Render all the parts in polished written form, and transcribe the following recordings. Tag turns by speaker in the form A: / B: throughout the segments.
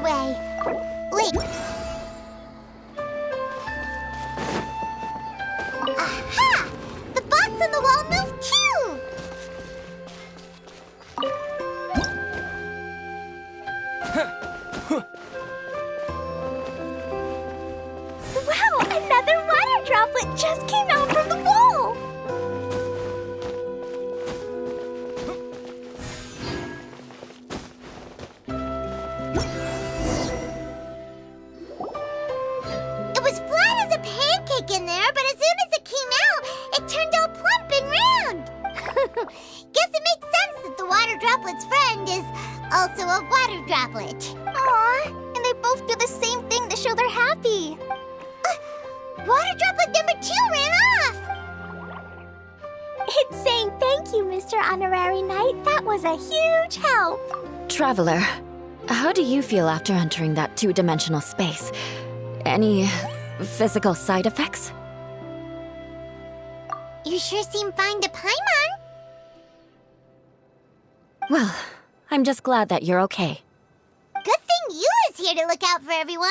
A: way. Wait. Aha! The box on the wall moved too! Wow! Another water droplet just came out from the wall! It was flat as a pancake in there, but as soon as it came out, it turned all plump and round. Guess it makes sense that the water droplet's friend is also a water droplet. Aw, and they both do the same thing to show they're happy. Water droplet number 2 ran off. It's saying thank you, Mr. Honorary Knight. That was a huge help.
B: Traveler, how do you feel after entering that two-dimensional space? Any physical side effects?
A: You sure seem fine to Paimon.
B: Well, I'm just glad that you're okay.
A: Good thing you is here to look out for everyone.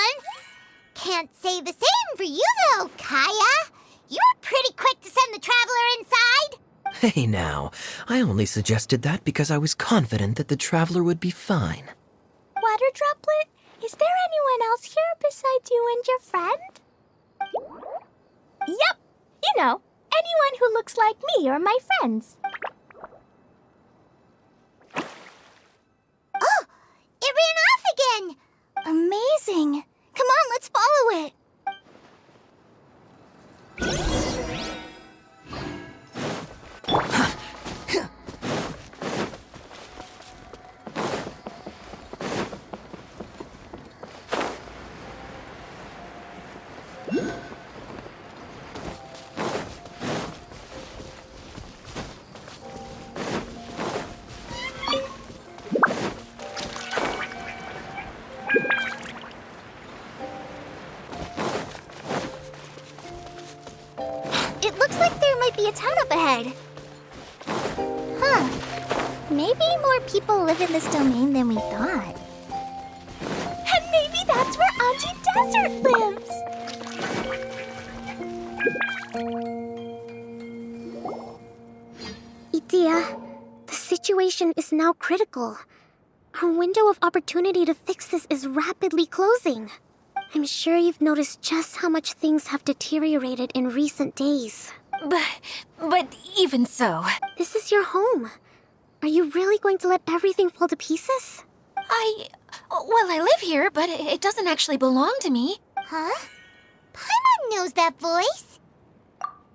A: Can't say the same for you, though, Kaya. You were pretty quick to send the traveler inside.
C: Hey now, I only suggested that because I was confident that the traveler would be fine.
A: Water droplet, is there anyone else here besides you and your friend? Yep. You know, anyone who looks like me or my friends. Oh, it ran off again. Amazing. Come on, let's follow it. It looks like there might be a town up ahead. Huh. Maybe more people live in this domain than we thought. And maybe that's where Auntie Desert lives. Idia, the situation is now critical. Our window of opportunity to fix this is rapidly closing. I'm sure you've noticed just how much things have deteriorated in recent days.
D: But even so,
A: This is your home. Are you really going to let everything fall to pieces?
D: I live here, but it doesn't actually belong to me.
A: Huh? Paimon knows that voice.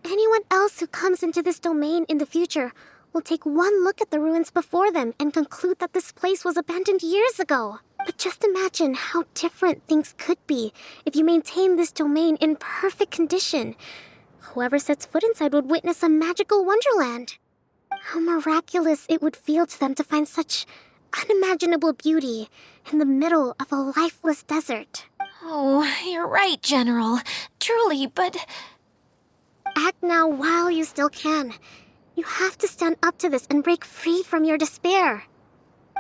A: Anyone else who comes into this domain in the future will take one look at the ruins before them and conclude that this place was abandoned years ago. But just imagine how different things could be if you maintain this domain in perfect condition. Whoever sets foot inside would witness a magical wonderland. How miraculous it would feel to them to find such unimaginable beauty in the middle of a lifeless desert.
D: Oh, you're right, General. Truly, but...
A: Act now while you still can. You have to stand up to this and break free from your despair.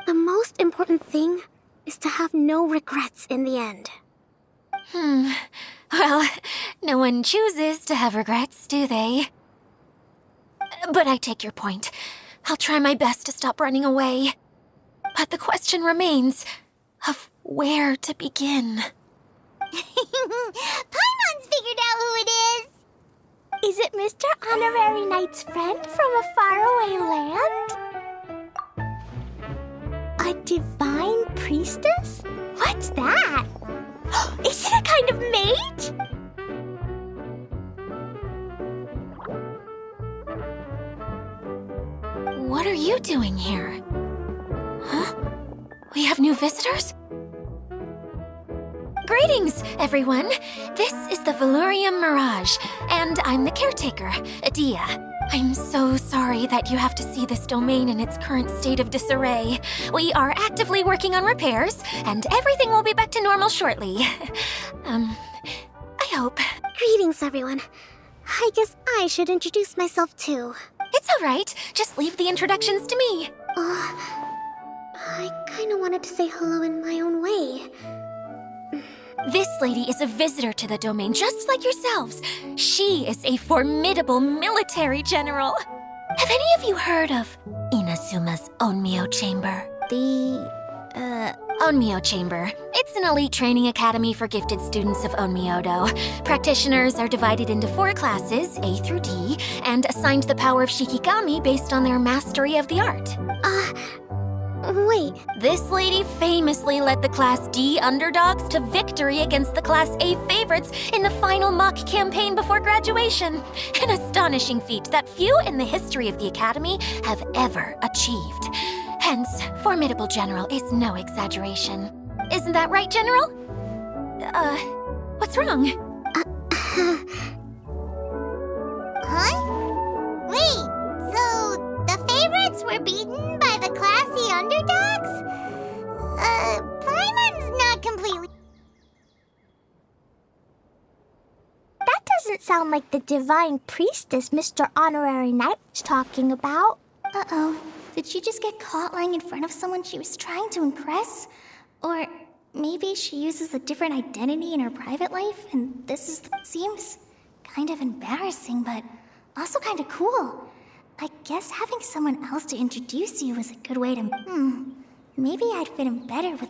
A: The most important thing is to have no regrets in the end.
D: Well, no one chooses to have regrets, do they? But I take your point. I'll try my best to stop running away. But the question remains of where to begin.
A: Paimon's figured out who it is. Is it Mr. Honorary Knight's friend from a faraway land? A divine priestess? What's that? Is it a kind of mage?
D: What are you doing here? Huh? We have new visitors? Greetings, everyone. This is the Valurium Mirage, and I'm the caretaker, Adia. I'm so sorry that you have to see this domain in its current state of disarray. We are actively working on repairs, and everything will be back to normal shortly. I hope.
A: Greetings, everyone. I guess I should introduce myself too.
D: It's all right. Just leave the introductions to me.
A: I kinda wanted to say hello in my own way.
D: This lady is a visitor to the domain, just like yourselves. She is a formidable military general. Have any of you heard of Inazuma's Onmyo Chamber? Onmyo Chamber. It's an elite training academy for gifted students of Onmyodo. Practitioners are divided into 4 classes, A through D, and assigned the power of Shikigami based on their mastery of the art.
A: Wait.
D: This lady famously led the Class D underdogs to victory against the Class A favorites in the final mock campaign before graduation. An astonishing feat that few in the history of the Academy have ever achieved. Hence, formidable general is no exaggeration. Isn't that right, General? What's wrong?
A: Huh? Wait, so the favorites were beaten by the classy underdogs? Paimon's not completely...
E: That doesn't sound like the divine priestess Mr. Honorary Knight was talking about.
F: Uh-oh. Did she just get caught lying in front of someone she was trying to impress? Or maybe she uses a different identity in her private life, and seems kind of embarrassing, but also kind of cool. I guess having someone else to introduce you is a good way to... Maybe I'd fit in better with...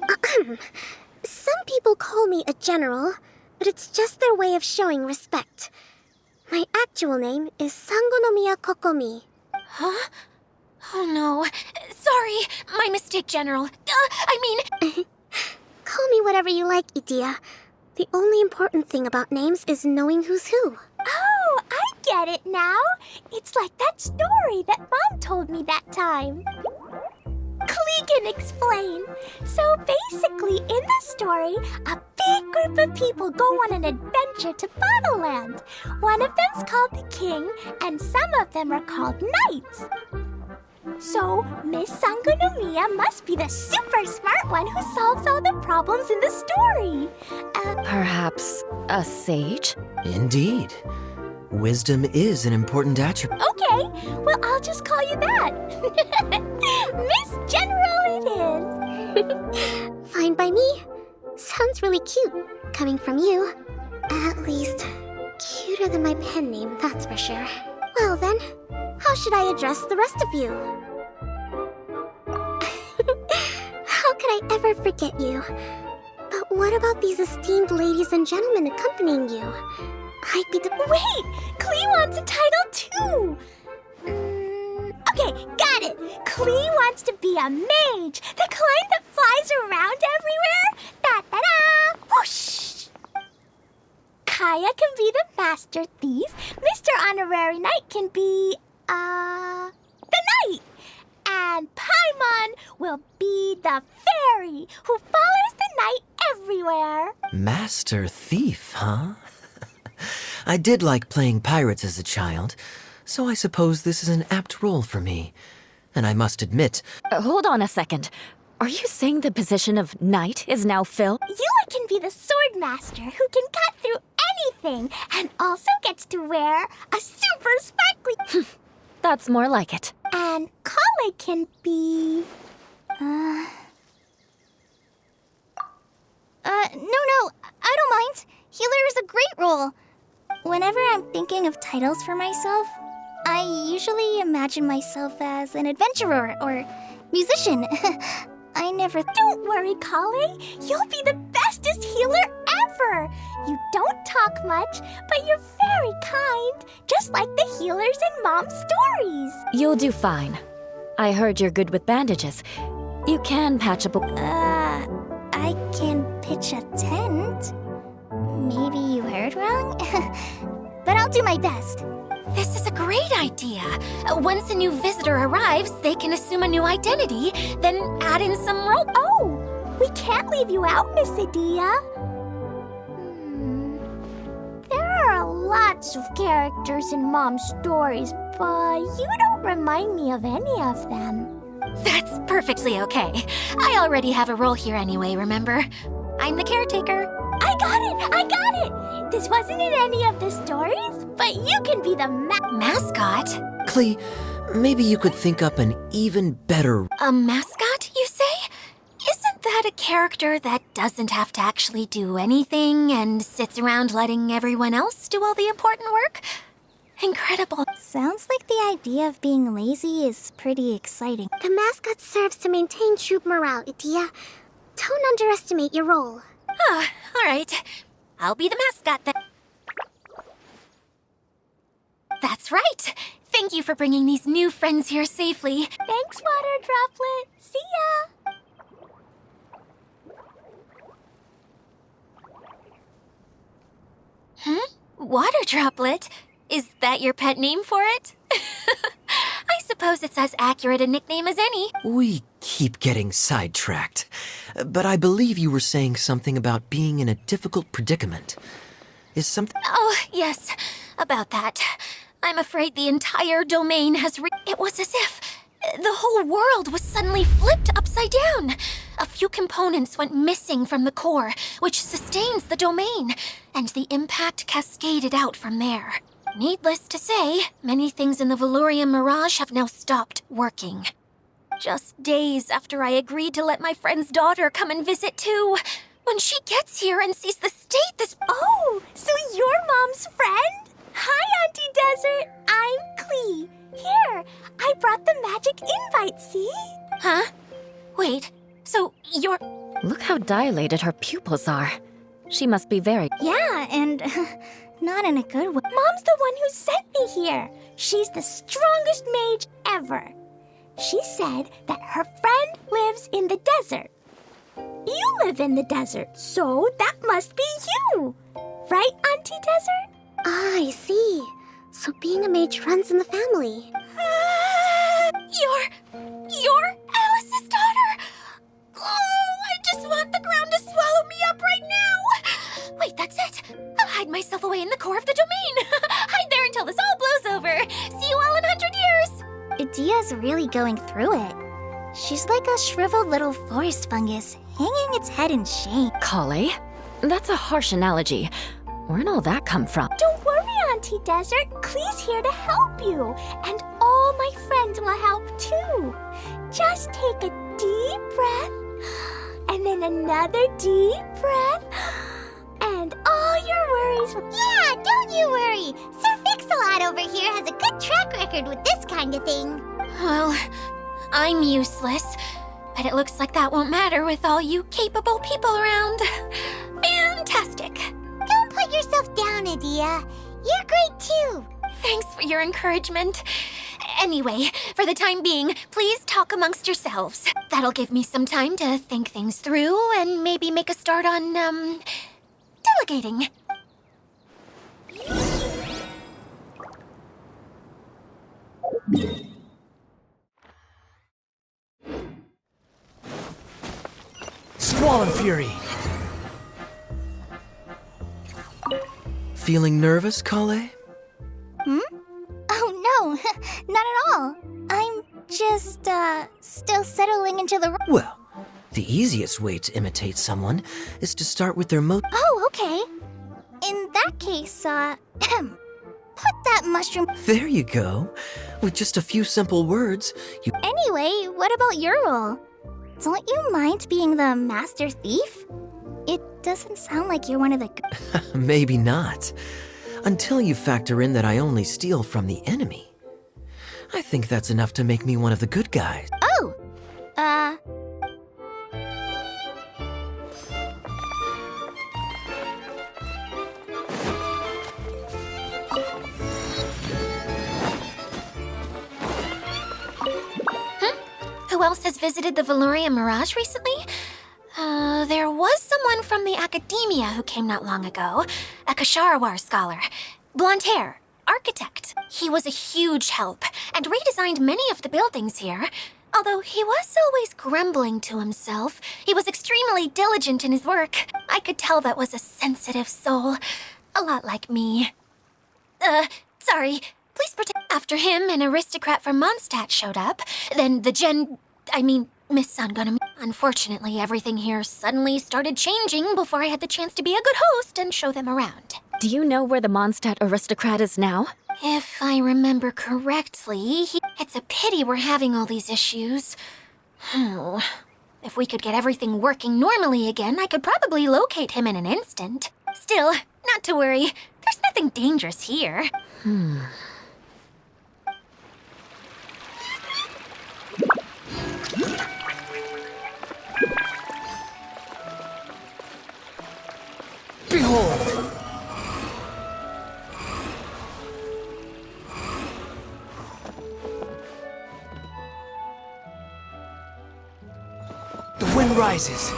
A: Some people call me a general, but it's just their way of showing respect. My actual name is Sangonomiya Kokomi.
D: Huh? Oh no. Sorry, my mistake, General.
A: Call me whatever you like, Itia. The only important thing about names is knowing who's who.
E: Oh, I get it now. It's like that story that Mom told me that time. Klee can explain. So basically, in the story, a big group of people go on an adventure to Bottleland. One of them's called the King, and some of them are called Knights. So, Miss Sangonomiya must be the super smart one who solves all the problems in the story.
B: Perhaps a sage?
C: Indeed. Wisdom is an important attribute.
E: Okay, well, I'll just call you that. Miss General it is.
A: Fine by me. Sounds really cute, coming from you. At least, cuter than my pen name, that's for sure. Well then, how should I address the rest of you? How could I ever forget you? But what about these esteemed ladies and gentlemen accompanying you? I'd be
E: Wait! Klee wants a title too! Okay, got it! Klee wants to be a mage! The kind that flies around everywhere! Da-da-da! Whoosh! Kaya can be the master thief. Mr. Honorary Knight can be, the knight. And Paimon will be the fairy who follows the knight everywhere.
C: Master Thief, huh? I did like playing pirates as a child, so I suppose this is an apt role for me. And I must admit...
B: Hold on a second. Are you saying the position of knight is now filled?
E: Yua can be the sword master who can cut through anything and also gets to wear a super sparkly...
B: That's more like it.
E: And Kale can be...
F: No, I don't mind. Healer is a great role. Whenever I'm thinking of titles for myself, I usually imagine myself as an adventurer or musician. I never...
E: Don't worry, Kale. You'll be the bestest healer ever. You don't talk much, but you're very kind, just like the healers in Mom's stories.
B: You'll do fine. I heard you're good with bandages. You can patch up a...
F: I can pitch a tent. Maybe you heard wrong? But I'll do my best.
D: This is a great idea. Once a new visitor arrives, they can assume a new identity, then add in some role.
E: Oh, we can't leave you out, Miss Adia. There are lots of characters in Mom's stories, but you don't remind me of any of them.
D: That's perfectly okay. I already have a role here anyway, remember? I'm the caretaker.
E: I got it! This wasn't in any of the stories, but you can be the
D: Mascot?
C: Klee, maybe you could think up an even better...
D: A mascot, you say? Isn't that that a character that doesn't have to actually do anything and sits around letting everyone else do all the important work? Incredible.
F: Sounds like the idea of being lazy is pretty exciting.
A: The mascot serves to maintain troop morale, Idia. Don't underestimate your role.
D: Ah, all right. I'll be the mascot then. That's right. Thank you for bringing these new friends here safely.
E: Thanks, Water Droplet. See ya!
D: Water Droplet? Is that your pet name for it? I suppose it's as accurate a nickname as any.
C: We keep getting sidetracked. But I believe you were saying something about being in a difficult predicament. Is something...
D: Oh, yes, about that. I'm afraid the entire domain has It was as if the whole world was suddenly flipped upside down. A few components went missing from the core, which sustains the domain, and the impact cascaded out from there. Needless to say, many things in the Valurian Mirage have now stopped working. Just days after I agreed to let my friend's daughter come and visit too. When she gets here and sees the state this...
E: Oh, so you're Mom's friend? Hi, Auntie Desert. I'm Klee. Here, I brought the magic invite, see?
D: Huh? Wait, so you're...
B: Look how dilated her pupils are. She must be very...
F: Yeah, and not in a good way.
E: Mom's the one who sent me here. She's the strongest mage ever. She said that her friend lives in the desert. You live in the desert, so that must be you. Right, Auntie Desert?
A: Ah, I see. So being a mage runs in the family.
D: You're Alice's daughter? Oh, I just want the ground to swallow me up right now. Wait, that's it. I'll hide myself away in the core of the domain. Hide there until this all blows over. See you all in 100 years.
F: Idia's really going through it. She's like a shriveled little forest fungus, hanging its head in shame.
B: Kale? That's a harsh analogy. Where'd all that come from?
E: Don't worry, Auntie Desert. Klee's here to help you. And all my friends will help too. Just take a deep breath. And then another deep breath. And all your worries will...
A: Yeah, don't you worry. Sir Fix-a-Lot over here has a good track record with this kind of thing.
D: Well, I'm useless. But it looks like that won't matter with all you capable people around. Fantastic.
A: Don't put yourself down, Idia. You're great too.
D: Thanks for your encouragement. Anyway, for the time being, please talk amongst yourselves. That'll give me some time to think things through and maybe make a start on, delegating.
G: Squall and Fury!
C: Feeling nervous, Kale?
F: Oh no, not at all. I'm just, still settling into the...
C: Well, the easiest way to imitate someone is to start with their
F: Oh, okay. In that case, put that mushroom...
C: There you go. With just a few simple words, you...
F: Anyway, what about your role? Don't you mind being the master thief? It doesn't sound like you're one of the...
C: Maybe not. Until you factor in that I only steal from the enemy. I think that's enough to make me one of the good guys.
F: Oh!
D: Who else has visited the Valurian Mirage recently? There was someone from the academia who came not long ago. A Kasharawar scholar. Blonde hair. Architect. He was a huge help and redesigned many of the buildings here. Although he was always grumbling to himself, he was extremely diligent in his work. I could tell that was a sensitive soul. A lot like me. Sorry. Please pretend. After him, an aristocrat from Mondstadt showed up. Then the Miss Sangana. Unfortunately, everything here suddenly started changing before I had the chance to be a good host and show them around.
B: Do you know where the Mondstadt aristocrat is now?
D: If I remember correctly, it's a pity we're having all these issues. Oh. If we could get everything working normally again, I could probably locate him in an instant. Still, not to worry. There's nothing dangerous here.
G: Behold! The wind rises.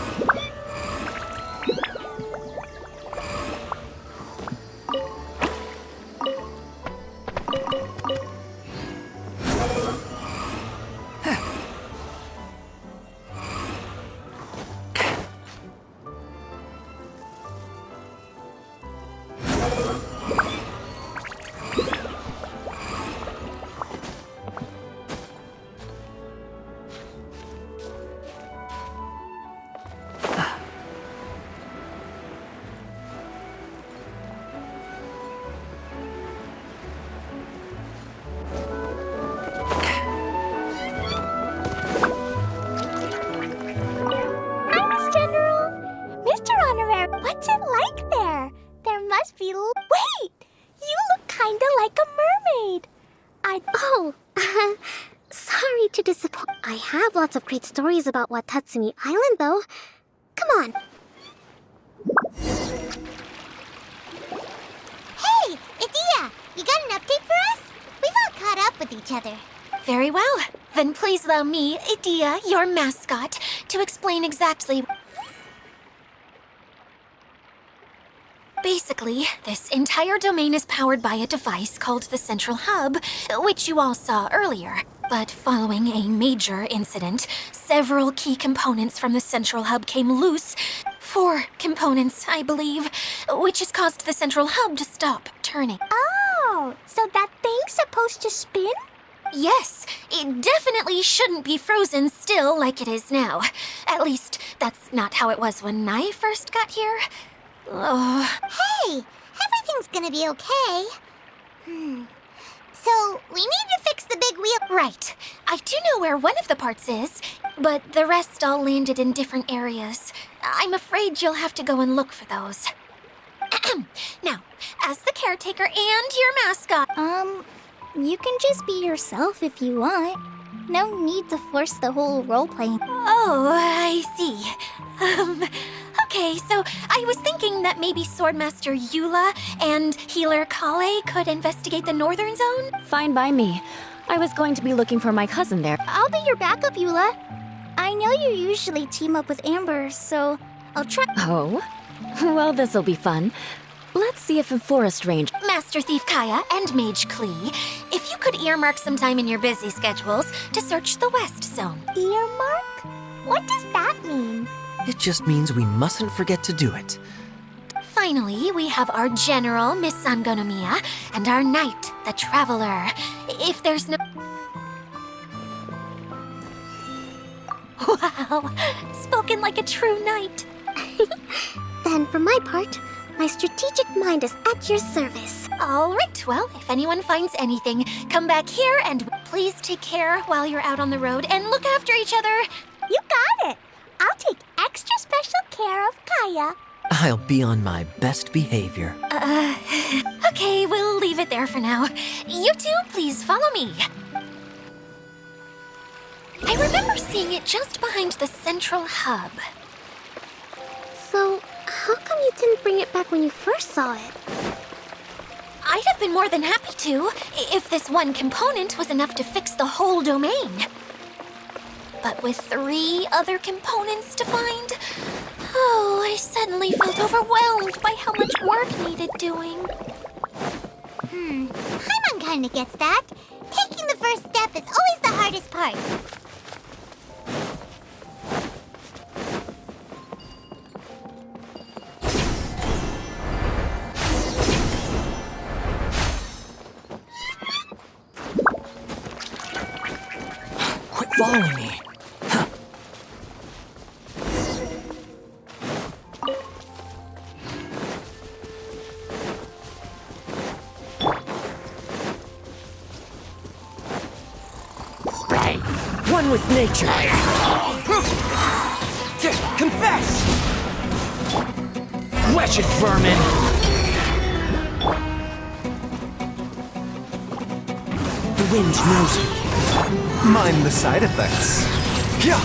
E: Hi, Miss General. Mr. Honorary, what's it like there? There must be Wait! You look kinda like a mermaid.
A: Oh, sorry to disappoint. I have lots of great stories about Watatsumi Island, though. Come on.
E: Hey, Idia, you got an update for us? We've all caught up with each other.
D: Very well. Then please allow me, Idia, your mascot, to explain exactly. Basically, this entire domain is powered by a device called the Central Hub, which you all saw earlier. But following a major incident, several key components from the Central Hub came loose. 4 components, I believe, which has caused the Central Hub to stop turning.
E: Oh, so that thing's supposed to spin?
D: Yes, it definitely shouldn't be frozen still like it is now. At least, that's not how it was when I first got here. Oh.
E: Hey, everything's gonna be okay. So, we need to fix the big wheel.
D: Right. I do know where one of the parts is, but the rest all landed in different areas. I'm afraid you'll have to go and look for those. Now, as the caretaker and your mascot...
F: You can just be yourself if you want. No need to force the whole role-playing.
D: Oh, I see. Okay, so I was thinking that maybe Swordmaster Eula and Healer Kale could investigate the northern zone?
B: Fine by me. I was going to be looking for my cousin there.
F: I'll be your backup, Eula. I know you usually team up with Amber, so I'll try.
B: Oh? Well, this'll be fun. Let's see if a forest range...
D: Master Thief Kaya and Mage Klee, if you could earmark some time in your busy schedules to search the west zone.
E: Earmark? What does that mean?
C: It just means we mustn't forget to do it.
D: Finally, we have our general, Miss Sangonomiya, and our knight, the Traveler. If there's no... Wow, spoken like a true knight.
A: Then, for my part, my strategic mind is at your service.
D: All right, well, if anyone finds anything, come back here and please take care while you're out on the road and look after each other.
E: You got it. I'll take extra special care of Kaya.
C: I'll be on my best behavior.
D: Okay, we'll leave it there for now. You two, please follow me. I remember seeing it just behind the Central Hub.
A: So, how come you didn't bring it back when you first saw it?
D: I'd have been more than happy to, if this one component was enough to fix the whole domain. But with 3 other components to find, I suddenly felt overwhelmed by how much work needed doing.
E: Paimon kinda gets that. Taking the first step is always the hardest part.
G: Quit following me. One with nature. Confess! Wretched vermin! The wind knows me.
H: Mind the side effects.
G: Yeah.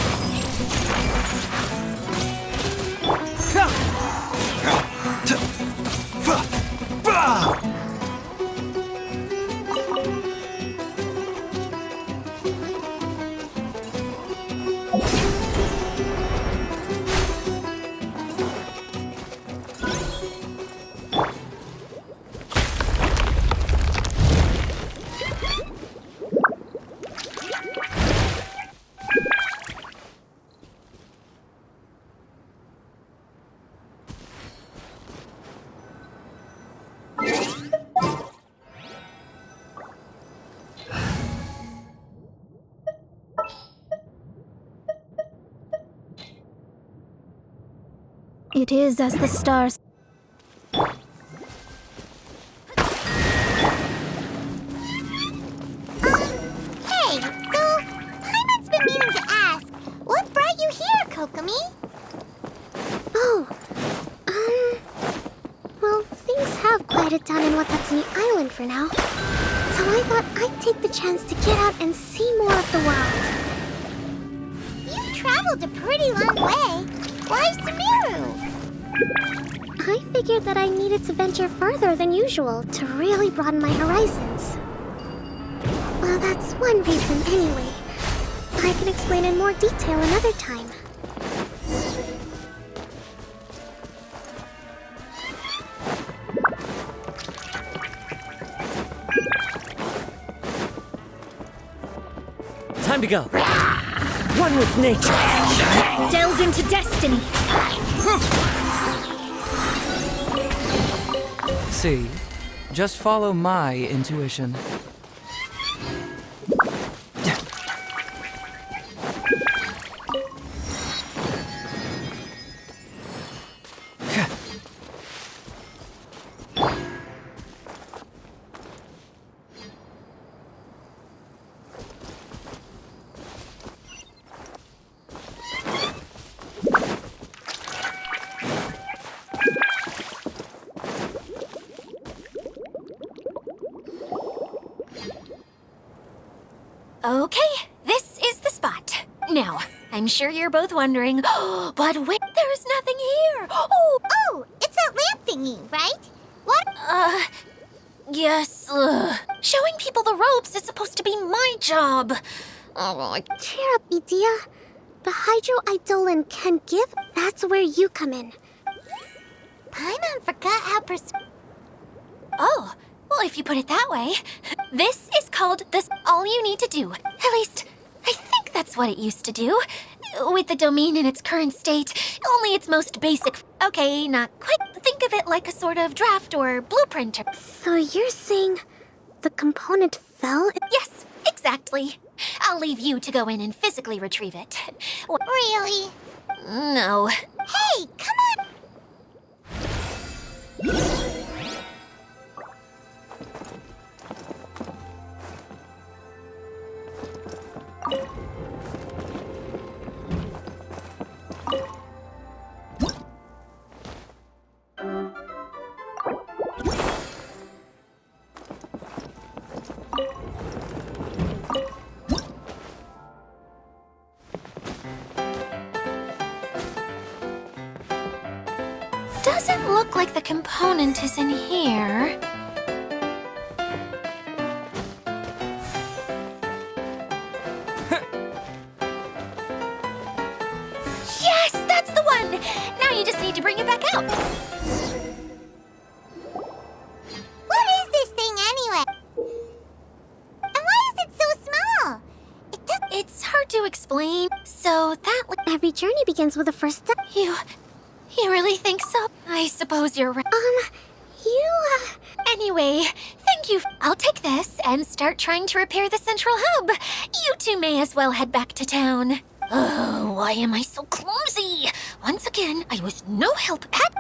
A: It is as the stars.
E: Hey, so Paimon's been meaning to ask, what brought you here, Kokomi?
A: Oh, well, things have quieted down in Watatsumi Island for now. So I thought I'd take the chance to get out and see more of the world.
E: You've traveled a pretty long way. Why Sumeru?
A: I figured that I needed to venture further than usual to really broaden my horizons. Well, that's one reason anyway. I can explain in more detail another time.
C: Time to go. One with nature.
A: Delve into destiny!
G: See, just follow my intuition.
D: Okay, this is the spot. Now, I'm sure you're both wondering, but wait, there's nothing here.
E: Oh, it's that lamp thingy, right? What?
D: Yes. Showing people the ropes is supposed to be my job. Oh,
A: Cheer up, Idia. The Hydro Eidolon can give, that's where you come in.
E: Paimon forgot how
D: Oh, well, if you put it that way. This is called this all you need to do. At least, I think that's what it used to do. With the domain in its current state, only its most basic... Okay, not quite. Think of it like a sort of draft or blueprint.
A: So you're saying the component fell?
D: Yes, exactly. I'll leave you to go in and physically retrieve it.
E: Really?
D: No.
E: Hey, come on!
D: Doesn't look like the component is in here. Yes, that's the one! Now you just need to bring it back out.
E: What is this thing anyway? And why is it so small?
D: It's hard to explain. So that...
A: Every journey begins with a first step.
D: You really think so? I suppose you're right. Anyway, thank you. I'll take this and start trying to repair the central hub. You two may as well head back to town. Oh, why am I so clumsy? Once again, I was no help at...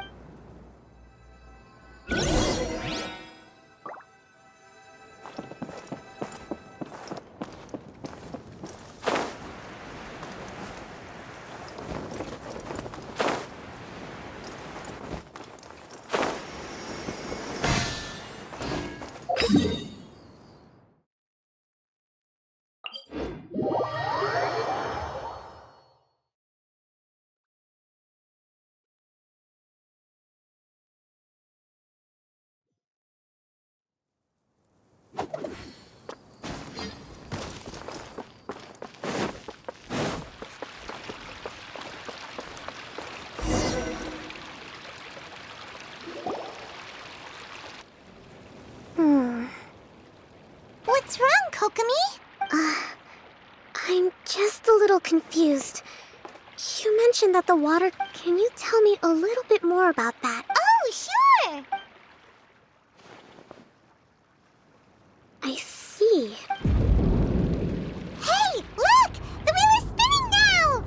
A: What's wrong, Kokomi? I'm just a little confused. You mentioned that the water... Can you tell me a little bit more about that?
E: Oh, sure!
A: I see.
E: Hey, look! The wheel is spinning now!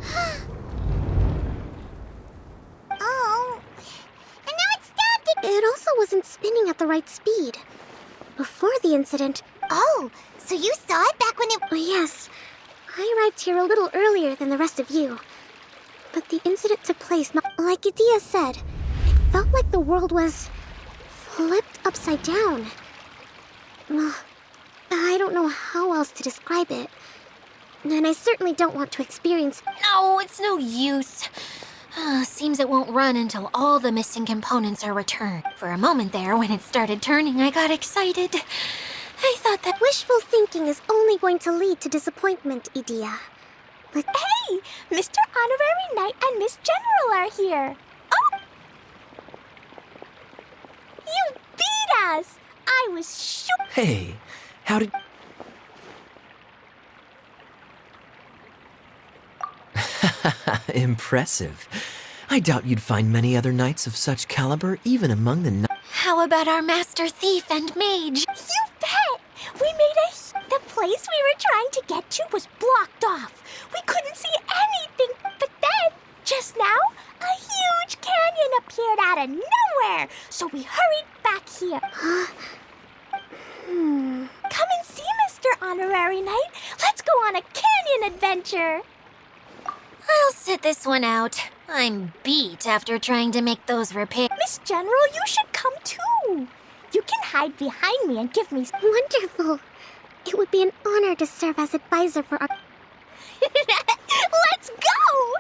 E: Oh. And now it's stopped!
A: It also wasn't spinning at the right speed. Before the incident...
E: Oh, so you saw it back when it...
A: Yes, I arrived here a little earlier than the rest of you. But the incident took place not... Like Idia said, it felt like the world was... flipped upside down. Well, I don't know how else to describe it. And I certainly don't want to experience...
D: No, it's no use. Seems it won't run until all the missing components are returned. For a moment there, when it started turning, I got excited. I thought that...
A: Wishful thinking is only going to lead to disappointment, Idia. But...
E: Hey! Mr. Honorary Knight and Miss General are here! Oh! You beat us! I was sure...
C: Hey, how did... Impressive. I doubt you'd find many other knights of such caliber even among the...
D: How about our master thief and mage?
E: You bet! We made the place we were trying to get to was blocked off. We couldn't see anything, but then, just now, a huge canyon appeared out of nowhere. So we hurried back here. Come and see, Mr. Honorary Knight. Let's go on a canyon adventure.
D: I'll sit this one out. I'm beat after trying to make those repairs.
E: Miss General, you should come too. You can hide behind me and give me...
A: Wonderful. It would be an honor to serve as advisor for our...
E: Let's go!